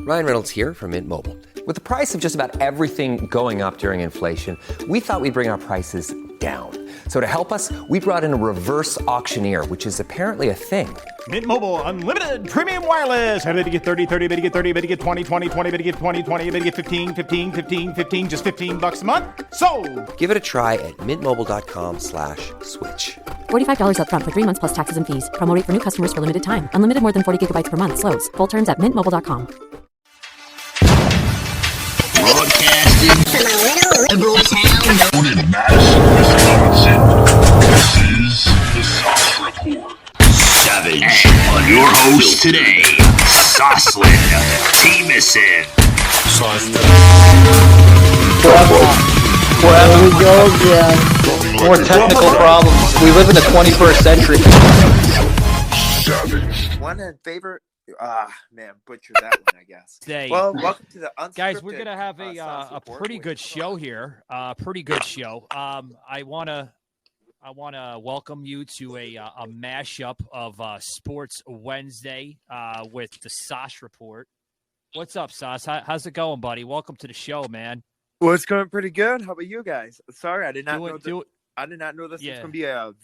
Ryan Reynolds here from Mint Mobile. With the price of just about everything going up during inflation, we thought we'd bring our prices down. So to help us, we brought in a reverse auctioneer, which is apparently a thing. Mint Mobile Unlimited Premium Wireless. How to get 30, 30, bit to get 30, bit to get 20, 20, 20, bit to get 20, 20, bit to get 15, 15, 15, 15, just $15 a month? Sold! Give it a try at mintmobile.com/switch. $45 up front for 3 months plus taxes and fees. Promo rate for new customers for limited time. Unlimited more than 40 gigabytes per month. Slows full terms at mintmobile.com. Broadcasting from a little liberal town known in Madison, Wisconsin. This is the Sos Report. Savage on your host today, Soslan, Teamison. There we go again. More technical problems. We live in the 21st century. Savage. One in favor. Man, butcher that one, I guess. Well, welcome to the unscripted. Guys, we're gonna have a pretty good show here. Pretty good show. I wanna welcome you to a mashup of Sports Wednesday with the Sos Report. What's up, Sos? How's it going, buddy? Welcome to the show, man. Well, it's going pretty good. How about you guys? Sorry, I did not know I did not know this was going to be a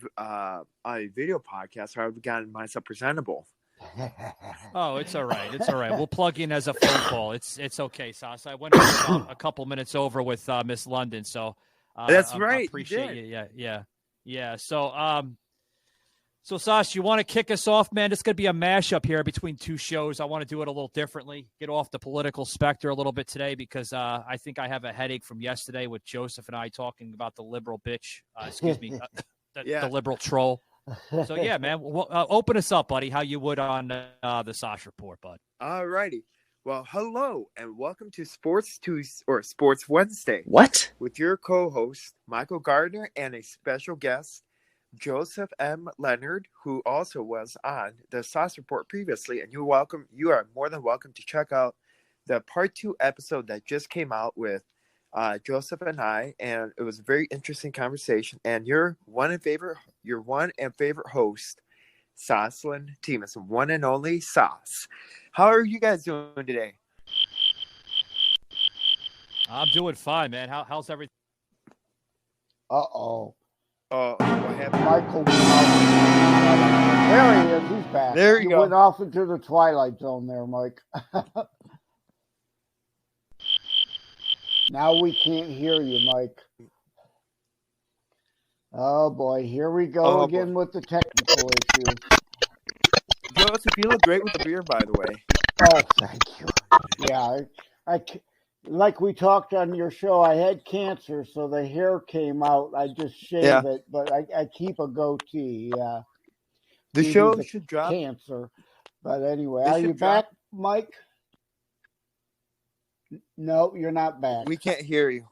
video podcast, or I would have gotten myself presentable. Oh, it's all right. It's all right. We'll plug in as a phone call. It's okay, Sos. I went a couple minutes over with Miss London, so that's right. I appreciate you. Yeah. So Sos, you want to kick us off, man? It's going to be a mashup here between two shows. I want to do it a little differently, get off the political specter a little bit today because I think I have a headache from yesterday with Joseph and I talking about the liberal bitch. The liberal troll. So, yeah, man, open us up, buddy, how you would on the Sos Report, bud. All righty. Well, hello, and welcome to Sports Wednesday. What? With your co-host, Michael Gardner, and a special guest, Joseph M Lenard, who also was on the Sos Report previously. And you are more than welcome to check out the part 2 episode that just came out with Joseph and I, and it was a very interesting conversation. And your one and favorite host, Soslan Teamison, one and only Sos. How are you guys doing today? I'm doing fine, man. How's everything? Uh-oh. What happened? Michael. There he is. He's back. There you go. Went off into the twilight zone there, Mike. Now we can't hear you, Mike. Oh, boy. Here we go again with the technical issue. Joseph, you look great with the beer, by the way. Oh, thank you. Yeah, I like we talked on your show, I had cancer, so the hair came out. I just shave it, but I keep a goatee. Yeah. The show should drop. Cancer. But anyway, are you back, Mike? No, you're not back. We can't hear you.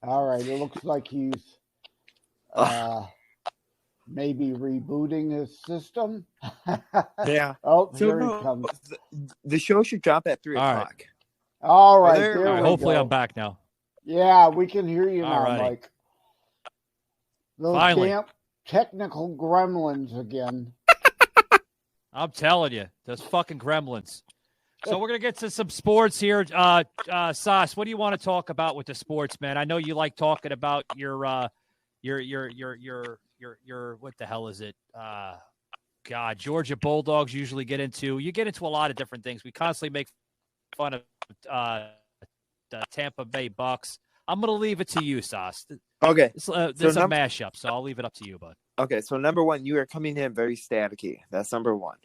All right. It looks like he's maybe rebooting his system. Yeah. Oh, here he comes. The show should drop at 3 o'clock. All right. Hopefully I'm back now. Yeah, we can hear you now, Alrighty. Mike. Those damn technical gremlins again. I'm telling you, those fucking gremlins. So we're gonna get to some sports here. Sos, what do you want to talk about with the sports, man? I know you like talking about your what the hell is it? Georgia Bulldogs usually get into a lot of different things. We constantly make fun of the Tampa Bay Bucks. I'm gonna leave it to you, Sos. Okay. There's a mashup, so I'll leave it up to you, bud. Okay, so number one, you are coming in very staticky. That's number one.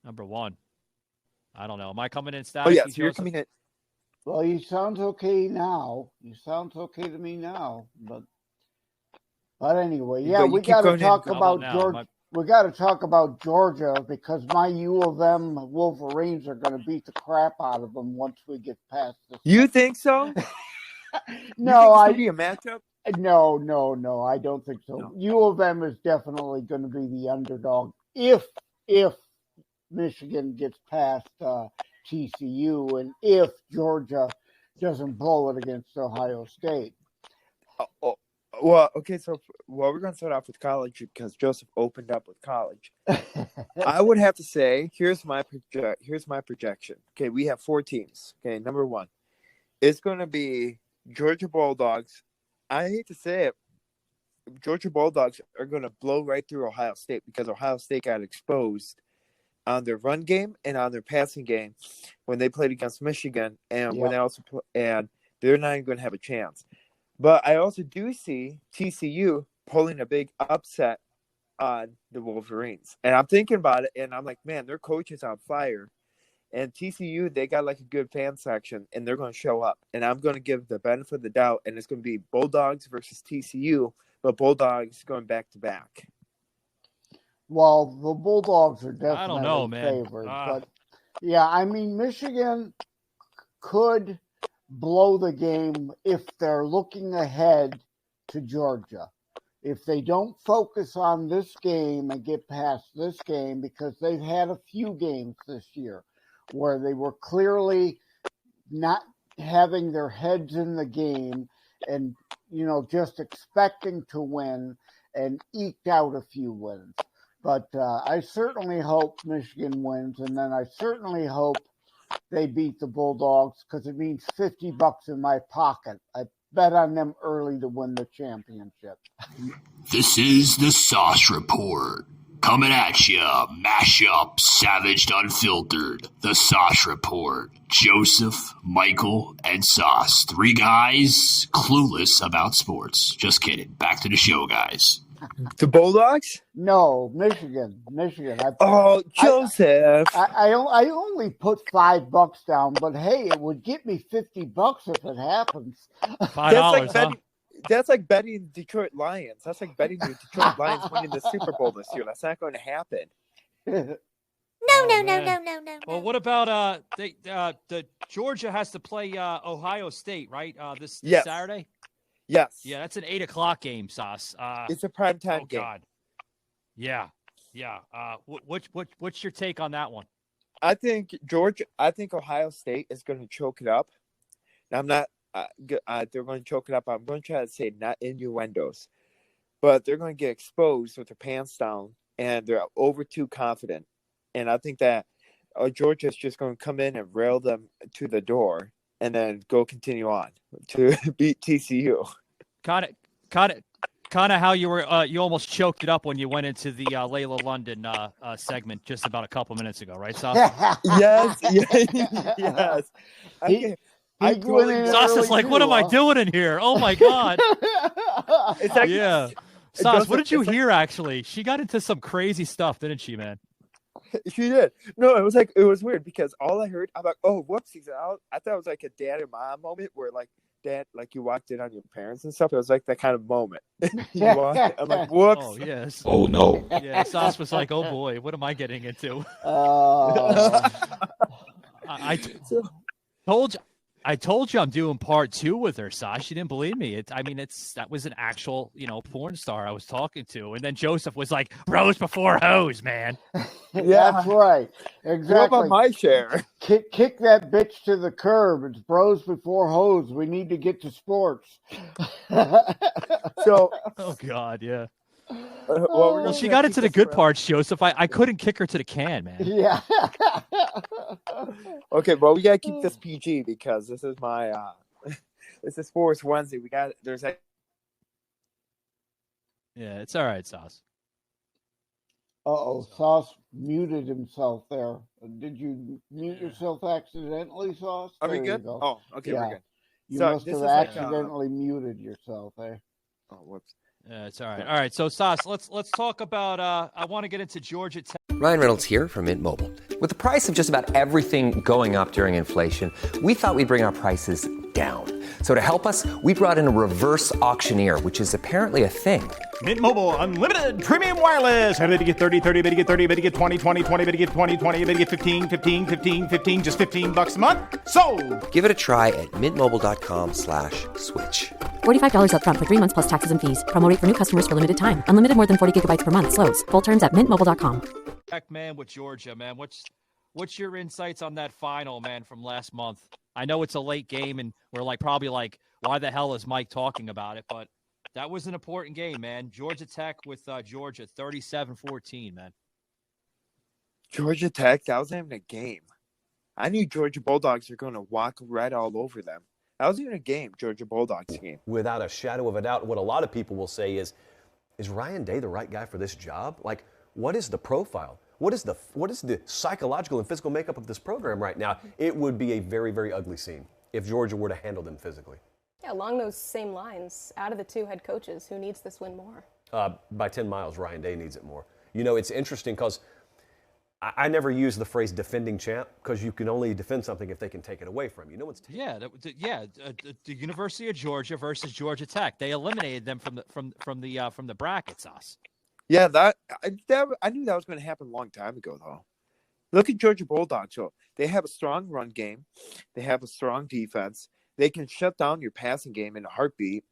Number one. I don't know. Am I coming in staticky? Oh, yeah, so you're coming in. Well, he sounds okay now. He sounds okay to me now. But anyway, yeah, we got to talk about Georgia. We got to talk about Georgia because my U of M Wolverines are going to beat the crap out of them once we get past this. You think so? No, I be a matchup. No, I don't think so. No. U of M is definitely going to be the underdog if Michigan gets past TCU and if Georgia doesn't blow it against Ohio State. Well, okay, so we're going to start off with college because Joseph opened up with college. I would have to say, here's my projection. Okay, we have 4 teams. Okay, number 1, it's going to be Georgia Bulldogs. I hate to say it, Georgia Bulldogs are going to blow right through Ohio State because Ohio State got exposed on their run game and on their passing game when they played against Michigan, and when they also and they're not even going to have a chance. But I also do see TCU pulling a big upset on the Wolverines. And I'm thinking about it, and I'm like, man, their coach is on fire. And TCU, they got like a good fan section, and they're going to show up. And I'm going to give the benefit of the doubt, and it's going to be Bulldogs versus TCU, but Bulldogs going back-to-back. Well, the Bulldogs are definitely I don't know, man. favored. But, yeah, I mean, Michigan could blow the game if they're looking ahead to Georgia. If they don't focus on this game and get past this game, because they've had a few games this year where they were clearly not having their heads in the game and, just expecting to win and eked out a few wins. But I certainly hope Michigan wins, and then I certainly hope they beat the Bulldogs because it means $50 in my pocket. I bet on them early to win the championship. This is the Sos Report. Coming at ya, Mash-Up, Savaged Unfiltered. The Sos Report. Joseph, Michael, and Sos. 3 guys clueless about sports. Just kidding. Back to the show, guys. The Bulldogs? No, Michigan. Joseph. I only put $5 down, but hey, it would get me $50 if it happens. $5, huh? That's like betting Detroit Lions. That's like betting the Detroit Lions winning the Super Bowl this year. That's not going to happen. No. Well, what about the Georgia has to play Ohio State, right? This Yes. Saturday? Yes. Yeah, that's an 8:00 game, Sos. It's a primetime game. God. Yeah. What's your take on that one? I think Ohio State is going to choke it up. Now, I'm not. They're going to choke it up. I'm going to try to say not innuendos, but they're going to get exposed with their pants down, and they're over too confident. And I think that Georgia is just going to come in and rail them to the door, and then continue on to beat TCU. Kind of how you were. You almost choked it up when you went into the Layla London segment just about a couple minutes ago, right, Sos? Yes. Sos is like, what am I doing in here? Oh my God. It's like, yeah. Sos, what did you hear? Actually, she got into some crazy stuff, didn't she, man? She did. No, it was weird because all I heard, I'm like, oh, whoopsies. I thought it was like a dad and mom moment where like dad, like you walked in on your parents and stuff. It was like that kind of moment. I'm like, whoops. Oh, yes. Oh, no. Yeah, Sos was like, oh boy, what am I getting into? I told you I'm doing part 2 with her, Sos. She didn't believe me. That was an actual, porn star I was talking to. And then Joseph was like, bros before hoes, man. Yeah, that's right. Exactly. What about my share? Kick that bitch to the curb. It's bros before hoes. We need to get to sports. So, oh God, yeah. Well, she got into the good parts, Joseph. I couldn't kick her to the can, man. Yeah. Okay, well, we gotta keep this PG because this is my this is Sports Wednesday. Yeah, it's all right, Sos. Sos muted himself there. Did you mute yourself accidentally, Sos? Are we good? Oh, okay, yeah. we're good. You must have accidentally muted yourself, eh? Oh, whoops. Yeah, it's all right. All right, so Sos, let's talk about. I want to get into Georgia Tech. Ryan Reynolds here from Mint Mobile. With the price of just about everything going up during inflation, we thought we'd bring our prices down. So to help us, we brought in a reverse auctioneer, which is apparently a thing. Mint Mobile Unlimited Premium Wireless. How to get 30, 30, bit to get 30, bit to get 20, 20, 20, bit to get 20, 20, bit to get 15, 15, 15, 15, just $15 a month? Sold! Give it a try at mintmobile.com/switch. $45 up front for 3 months plus taxes and fees. Promo rate for new customers for limited time. Unlimited more than 40 gigabytes per month. Slows full terms at mintmobile.com. Heck, man, with Georgia, man. What's your insights on that final, man, from last month? I know it's a late game, and we're probably why the hell is Mike talking about it? But That was an important game, man. Georgia Tech with Georgia, 37-14, man. Georgia Tech, that wasn't even a game. I knew Georgia Bulldogs were going to walk red all over them. That wasn't even a game, Georgia Bulldogs game. Without a shadow of a doubt, what a lot of people will say is Ryan Day the right guy for this job? Like, what is the profile? What is the psychological and physical makeup of this program right now? It would be a very, very ugly scene if Georgia were to handle them physically. Yeah, along those same lines, out of the two head coaches, who needs this win more? By 10 miles, Ryan Day needs it more. You know, it's interesting because I never use the phrase defending champ because you can only defend something if they can take it away from you. No one's the University of Georgia versus Georgia Tech. They eliminated them from the bracket, Sauce. Yeah, I knew that was going to happen a long time ago, though. Look at Georgia Bulldogs. So they have a strong run game. They have a strong defense. They can shut down your passing game in a heartbeat.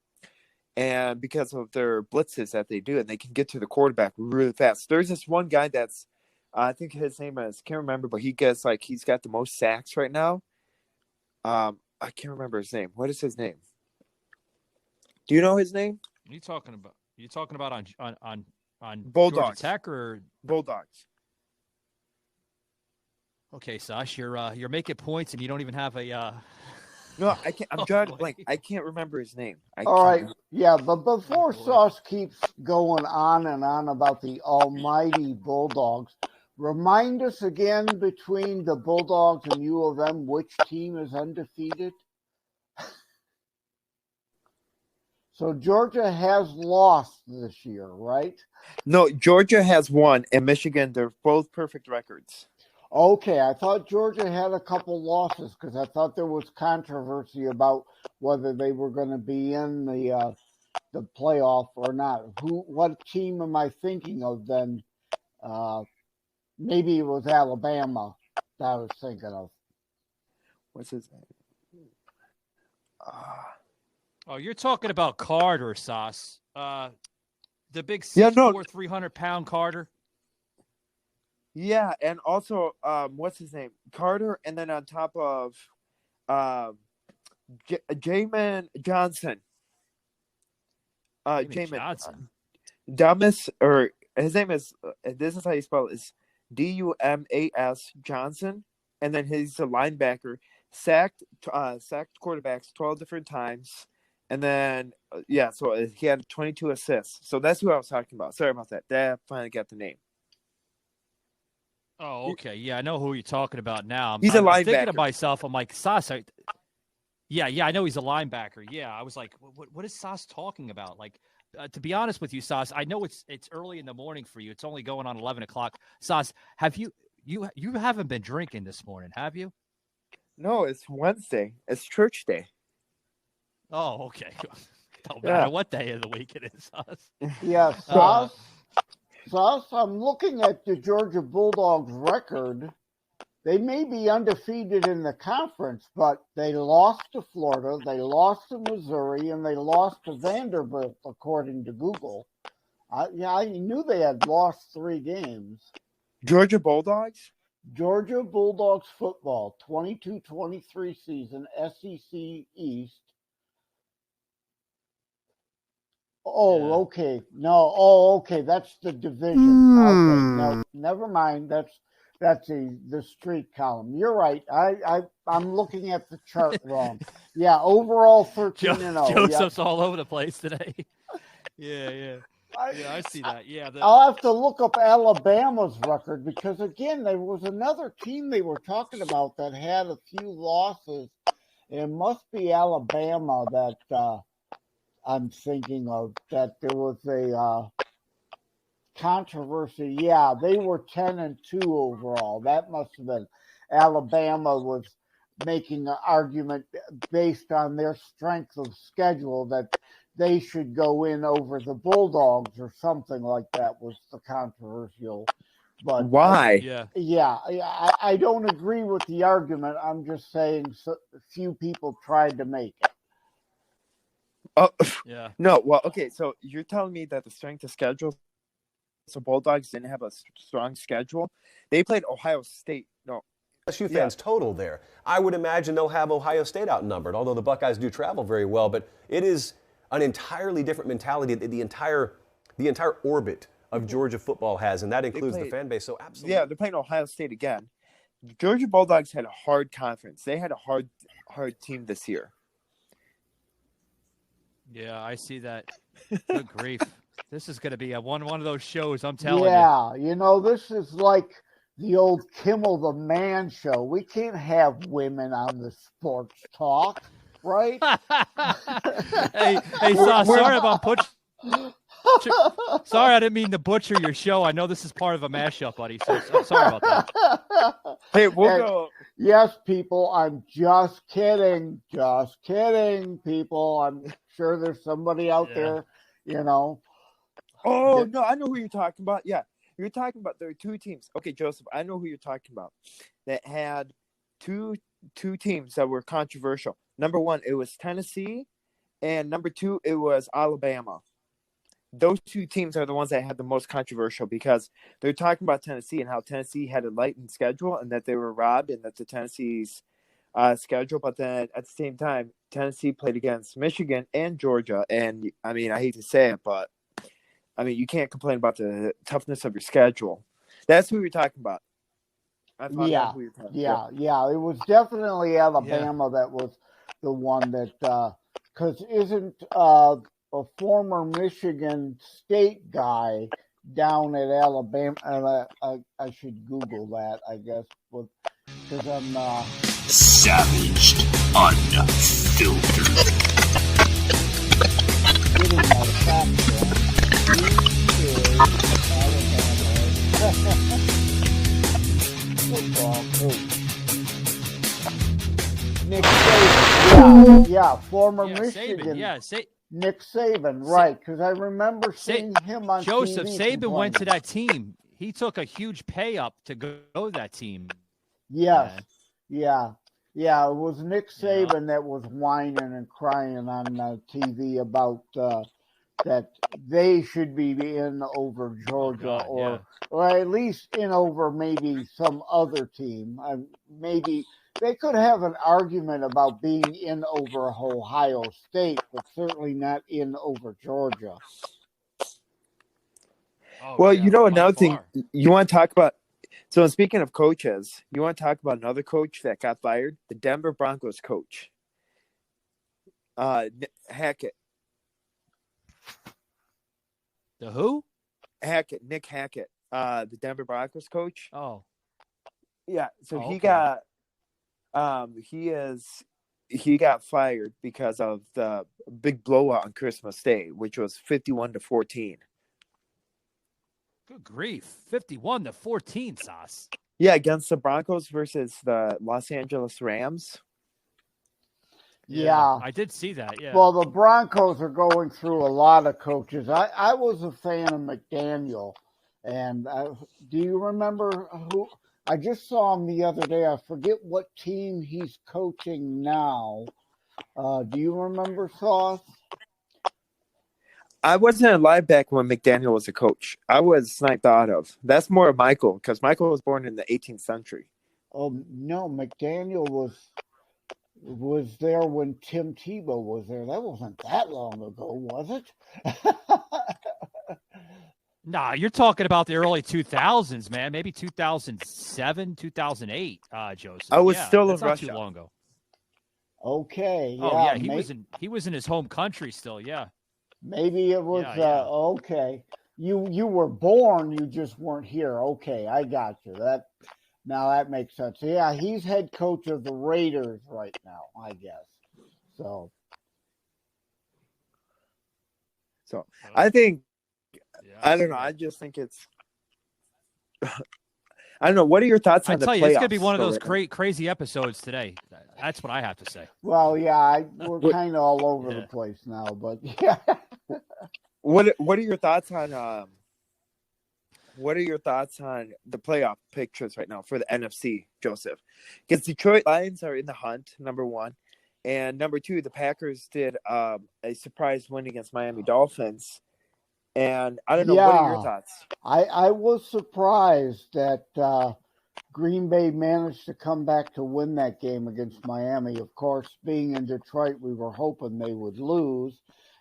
And because of their blitzes that they do, and they can get to the quarterback really fast. There's this one guy that's, I think his name is, can't remember, but he's got the most sacks right now. I can't remember his name. What is his name? Do you know his name? What are you talking about? Are you talking about on Bulldogs. Georgia Tech or Bulldogs? Okay, Sash, you're making points and you don't even have a. No, I can't. I'm drawing a blank. I can't remember his name. All right, yeah, but before Sauce keeps going on and on about the almighty Bulldogs, remind us again between the Bulldogs and U of M which team is undefeated. So Georgia has lost this year, right? No, Georgia has won, and Michigan, they're both perfect records. Okay, I thought Georgia had a couple losses because I thought there was controversy about whether they were going to be in the playoff or not. What team am I thinking of then? Maybe it was Alabama that I was thinking of. What's his name? Oh, you're talking about Carter, Sauce. The big 6'4", 300-pound Carter. Yeah, and also, what's his name? Carter, and then on top of Jamin Johnson. Jamin Johnson. Dumas, or his name is, this is how you spell it, is Dumas Johnson, and then he's a linebacker, sacked quarterbacks 12 different times, and then, so he had 22 assists. So that's who I was talking about. Sorry about that. I finally got the name. Oh, okay. Yeah, I know who you're talking about now. He's a linebacker. I'm thinking to myself, I'm like, Sauce. Yeah, I know he's a linebacker. Yeah, I was like, what is Sauce talking about? Like, to be honest with you, Sauce, I know it's early in the morning for you. It's only going on 11 o'clock. Sauce, have you haven't been drinking this morning, have you? No, it's Wednesday. It's church day. Oh, okay. Don't matter what day of the week it is, Sauce. Yeah, Sauce, I'm looking at the Georgia Bulldogs record. They may be undefeated in the conference, but they lost to Florida, they lost to Missouri, and they lost to Vanderbilt, according to Google. I knew they had lost 3 games. Georgia Bulldogs? Georgia Bulldogs football, 22-23 season, SEC East. Oh, okay. No. Oh, okay. That's the division. Okay. No, never mind. That's the street column. You're right. I'm looking at the chart wrong. Yeah. Overall 13-0. Joseph's all over the place today. Yeah. I see that. Yeah. I'll have to look up Alabama's record because again, there was another team they were talking about that had a few losses. It must be Alabama that. I'm thinking of that there was a controversy. Yeah, they were 10-2 overall. That must have been Alabama was making an argument based on their strength of schedule that they should go in over the Bulldogs or something like that was the controversial. But why? I don't agree with the argument. I'm just saying few people tried to make it. Oh, yeah. No, well, okay, so you're telling me that the strength of schedule, so Bulldogs didn't have a strong schedule? They played Ohio State. No. LSU fans total there. I would imagine they'll have Ohio State outnumbered, although the Buckeyes do travel very well, but it is an entirely different mentality that the entire orbit of Georgia football has, and that includes the fan base. So absolutely. Yeah, they're playing Ohio State again. The Georgia Bulldogs had a hard conference. They had a hard team this year. Yeah, I see that. Good grief. This is going to be one of those shows, I'm telling you. Yeah, this is like the old Kimmel the Man show. We can't have women on the sports talk, right? Hey, sorry about sorry, I didn't mean to butcher your show. I know this is part of a mashup, buddy. So I'm sorry about that. Hey, we'll go. Yes, people, I'm just kidding. Just kidding, people. I'm sure there's somebody out there, Oh, no, I know who you're talking about. Yeah, you're talking about there are two teams. Okay, Joseph, I know who you're talking about that had two teams that were controversial. Number one, it was Tennessee, and number two, it was Alabama. Those two teams are the ones that had the most controversial because they're talking about Tennessee and how Tennessee had a lightened schedule and that they were robbed and that the Tennessee's schedule. But then at the same time, Tennessee played against Michigan and Georgia. And I mean, I hate to say it, but I mean, you can't complain about the toughness of your schedule. That's who you're talking about. Yeah. It was definitely Alabama that was the one that, because isn't a former Michigan State guy down at Alabama. I should Google that, I guess, because I'm Savaged Unfiltered. getting my facts wrong. Football coach. Nick Saban. Former Michigan. Saban. Nick Saban, right? Because I remember seeing him on Joseph TV. Saban went to that team. He took a huge pay up to go to that team. Yes, yeah. It was Nick Saban that was whining and crying on TV about that they should be in over Georgia, or at least in over maybe some other team. Maybe they could have an argument about being in over Ohio State, but certainly not in over Georgia. Well, another thing you want to talk about. So speaking of coaches, you want to talk about another coach that got fired? The Denver Broncos coach, Hackett. The who? Nick Hackett, the Denver Broncos coach. Oh, yeah. So he got, he got fired because of the big blowout on Christmas Day, which was 51-14. Good grief. 51-14, Sos. Yeah, against the Broncos versus the Los Angeles Rams. Yeah. I did see that, yeah. Well, the Broncos are going through a lot of coaches. I was a fan of McDaniel. And do you remember who? I just saw him the other day. I forget what team he's coaching now. Do you remember, Sauce? I wasn't alive back when McDaniel was a coach. I was sniped out of. That's more of Michael, because Michael was born in the 18th century. Oh, no, McDaniel was there when Tim Tebow was there. That wasn't that long ago, was it? Nah, you're talking about the early 2000s, man. Maybe 2007, 2008, Joseph. I was still in not Russia. Too long ago. Okay. Yeah, Oh, yeah, he was in his home country still, yeah. Maybe it was okay. You were born, you just weren't here. Okay, I got you. Now that makes sense. Yeah, he's head coach of the Raiders right now, I guess. So I think I don't know. I just think it's I don't know. What are your thoughts on the playoffs? I tell you, it's going to be one of those crazy episodes today. That's what I have to say. Well, yeah, we're kind of all over the place now, but yeah. What are your thoughts on the playoff pictures right now for the NFC, Joseph? Because Detroit Lions are in the hunt, number one, and number two, the Packers did a surprise win against Miami Dolphins. And I don't know, what are your thoughts? I was surprised that Green Bay managed to come back to win that game against Miami. Of course, being in Detroit, we were hoping they would lose.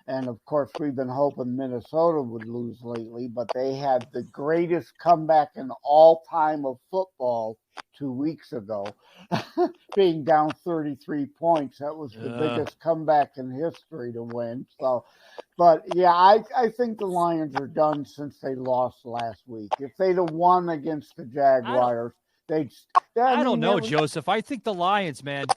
And of course, we've been hoping Minnesota would lose lately, but they had the greatest comeback in all time of football 2 weeks ago, being down 33 points. That was the biggest comeback in history to win. So, but yeah, I think the Lions are done since they lost last week. If they'd have won against the Jaguars, I don't know, Joseph. I think the Lions, man.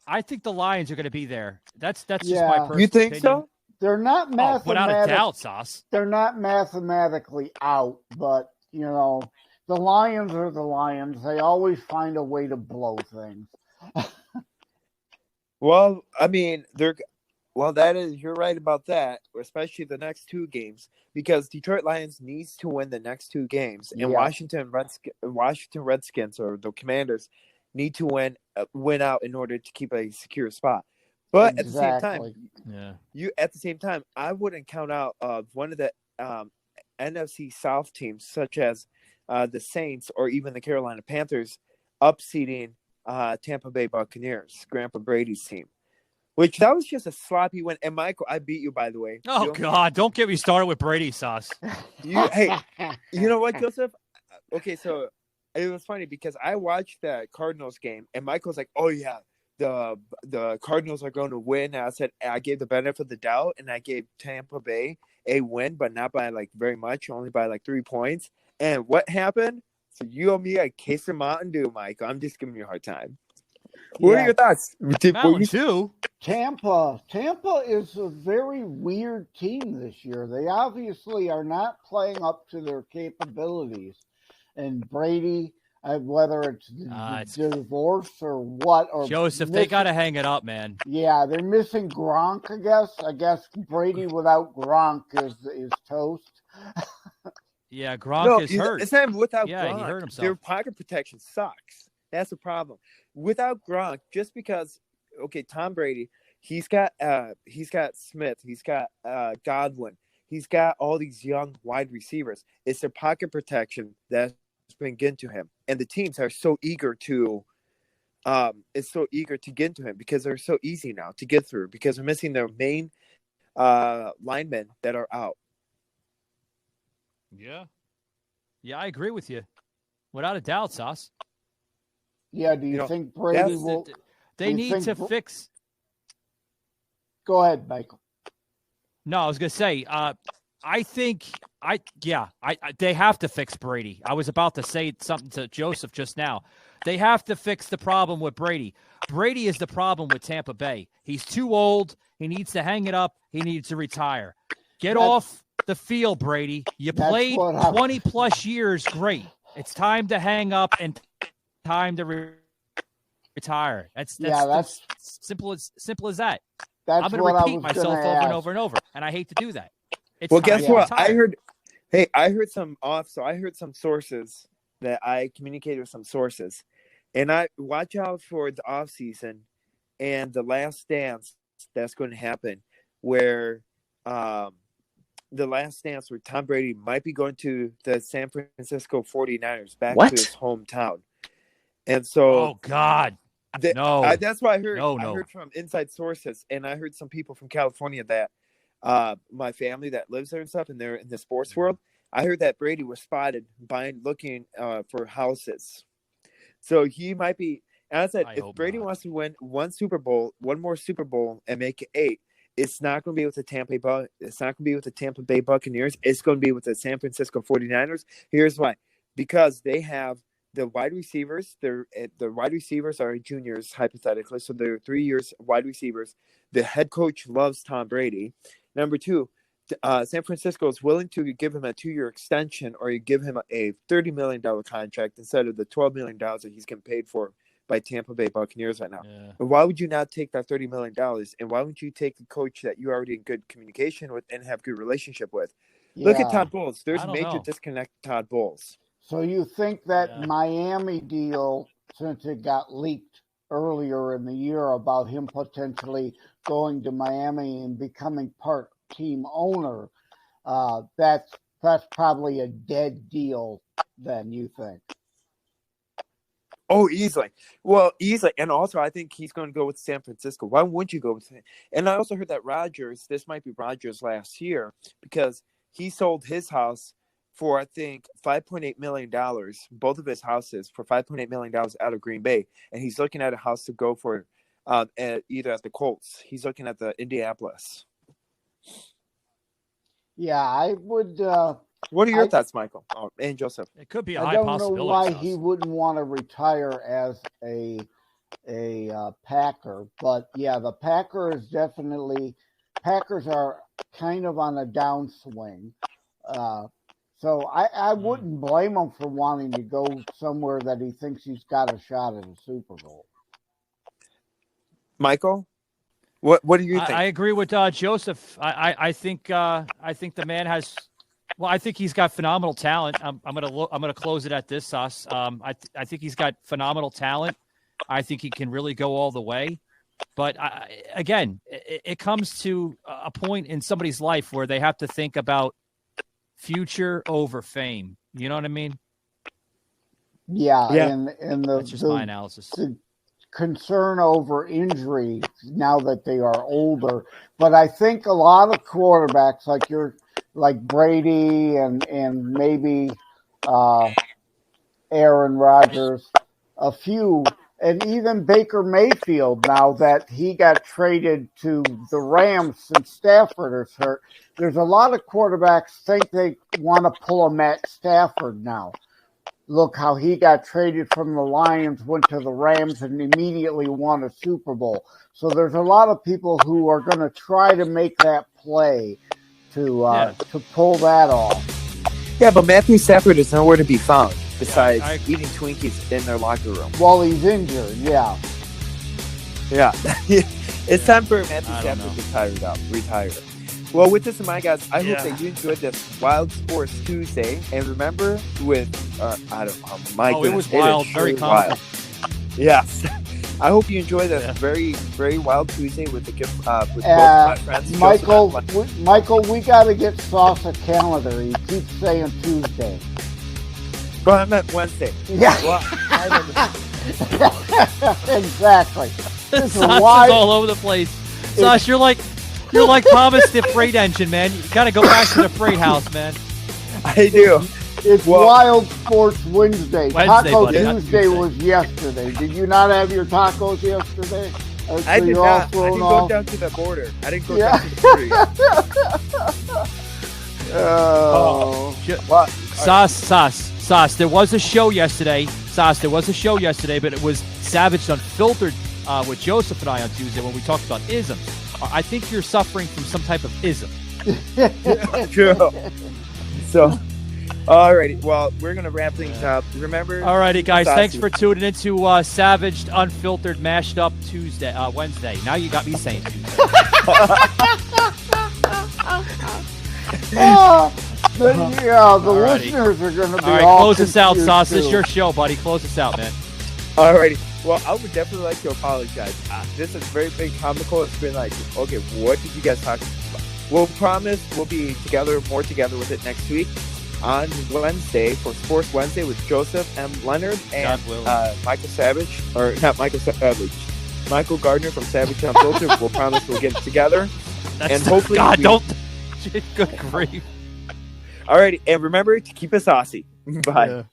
I think the Lions are going to be there. That's just my personal You think opinion. so? They're not without a doubt, Sauce. They're not mathematically out, but the Lions are the Lions. They always find a way to blow things. Well, I mean, you're right about that, especially the next two games, because Detroit Lions needs to win the next two games, and Washington Redskins or the Commanders need to win out in order to keep a secure spot. But at the same time, I wouldn't count out one of the NFC South teams, such as the Saints or even the Carolina Panthers, upseeding Tampa Bay Buccaneers, Grandpa Brady's team. Which that was just a sloppy win. And Michael, I beat you, by the way. Oh God! Don't get me started with Brady, Sauce. Hey, you know what, Joseph? Okay, so it was funny because I watched that Cardinals game, and Michael's like, "Oh yeah, the Cardinals are going to win." And I said I gave the benefit of the doubt, and I gave Tampa Bay a win, but not by like very much, only by like 3 points. And what happened? So you owe me a case of Mountain Dew, Michael. I'm just giving you a hard time. What are your thoughts? Mountain Dew? Tampa is a very weird team this year. They obviously are not playing up to their capabilities. And Brady, whether it's divorce or what, or Joseph, they got to hang it up, man. Yeah, they're missing Gronk. I guess Brady without Gronk is toast. Yeah, Gronk is hurt. It's not without Gronk. He hurt himself. Their pocket protection sucks. That's the problem. Without Gronk, just because Tom Brady, he's got Smith, he's got Godwin, he's got all these young wide receivers. It's their pocket protection that's been getting to him, and the teams are so eager to get into him because they're so easy now to get through because they're missing their main linemen that are out. Yeah, I agree with you, without a doubt, Sauce. Yeah, do you think Brady will? They need to fix. Go ahead, Michael. No, I was going to say, I think they have to fix Brady. I was about to say something to Joseph just now. They have to fix the problem with Brady. Brady is the problem with Tampa Bay. He's too old. He needs to hang it up. He needs to retire. Get off the field, Brady. You played 20 plus years. Great. It's time to hang up and time to retire. That's simple as that. I'm going to repeat myself over and over and over, and I hate to do that. Guess what? I heard some sources that I communicated with some sources, and I watch out for the off season and the last dance that's going to happen, where the last dance where Tom Brady might be going to the San Francisco 49ers back to his hometown. And so, oh God, that's what I heard. No. I heard from inside sources, and I heard some people from California that my family that lives there and stuff, and they're in the sports world. I heard that Brady was spotted looking for houses. So he might be. And I said, if Brady wants to win one more Super Bowl, and make it 8, it's not going to be with the Tampa Bay. It's not going to be with the Tampa Bay Buccaneers. It's going to be with the San Francisco 49ers. Here's why: because they have the wide receivers. The wide receivers are juniors, hypothetically, so they're 3 years wide receivers. The head coach loves Tom Brady. Number 2, San Francisco is willing to give him a 2-year extension, or you give him a $30 million contract instead of the $12 million that he's getting paid for by Tampa Bay Buccaneers right now. Yeah. And why would you not take that $30 million? And why wouldn't you take the coach that you're already in good communication with and have good relationship with? Yeah. Look at Todd Bowles. There's a major disconnect with Todd Bowles. So you think that Miami deal, since it got leaked earlier in the year about him potentially going to Miami and becoming part team owner, that's probably a dead deal then, you think? Oh, easily. Well, easily. And also, I think he's going to go with San Francisco. Why wouldn't you go with him? And I also heard that this might be Rodgers last year, because he sold his house for, I think, $5.8 million, both of his houses for $5.8 million out of Green Bay. And he's looking at a house to go for either at the Colts. He's looking at the Indianapolis. Yeah, I would. What are your thoughts, Michael? Oh, and Joseph? It could be a I high possibility. don't know why he wouldn't want to retire as a Packer, but yeah, the Packers are kind of on a downswing. So I wouldn't blame him for wanting to go somewhere that he thinks he's got a shot at a Super Bowl. Michael, what do you think? I agree with Joseph. I think the man has. Well, I think he's got phenomenal talent. I'm gonna close it at this, Sos. I think he's got phenomenal talent. I think he can really go all the way. But again, it comes to a point in somebody's life where they have to think about future over fame. You know what I mean? Yeah. And that's just my analysis. The concern over injury now that they are older. But I think a lot of quarterbacks like Brady and maybe Aaron Rodgers, a few, and even Baker Mayfield, now that he got traded to the Rams since Stafford is hurt, there's a lot of quarterbacks think they want to pull a Matt Stafford now. Look how he got traded from the Lions, went to the Rams, and immediately won a Super Bowl. So there's a lot of people who are going to try to make that play to pull that off. Yeah, but Matthew Stafford is nowhere to be found besides eating Twinkies in their locker room. Well, he's injured, yeah. Yeah. It's time for Matthew Stafford to retire. Well, with this in mind, guys, I hope that you enjoyed this Wild Sports Tuesday. And remember, with, my goodness. It was wild, very comical. Yes. I hope you enjoy this very, very wild Tuesday with both my friends. Michael, we got to get Sos a calendar. He keeps saying Tuesday. But I meant Wednesday. Yeah. Well, exactly. Sos is all over the place. Sos, you're like Thomas the freight engine, man. You got to go back to the freight house, man. I do. It's Wild Sports Wednesday. Taco buddy, Tuesday was yesterday. Did you not have your tacos yesterday? I did not. I didn't go down to the border. I didn't go down to the border. Sos, there was a show yesterday. But it was Savaged Unfiltered with Joseph and I on Tuesday when we talked about isms. I think you're suffering from some type of ism. True. So, alrighty. Well, we're going to wrap things up. Remember. Alrighty, guys. Thanks for tuning into Savaged Unfiltered Mashed Up Wednesday. Now you got me saying Tuesday. The listeners are going to be all right, close us out, Sos. This is your show, buddy. Close us out, man. Alrighty. Well, I would definitely like to apologize. This is very big comical. It's been like, okay, what did you guys talk about? We'll promise we'll be more together with it next week on Wednesday for Sports Wednesday with Joseph M Lenard and Michael Gardner from Savaged Unfiltered. We'll promise we'll get together. Hopefully good grief. Alrighty, and remember to keep it saucy. Bye. Yeah.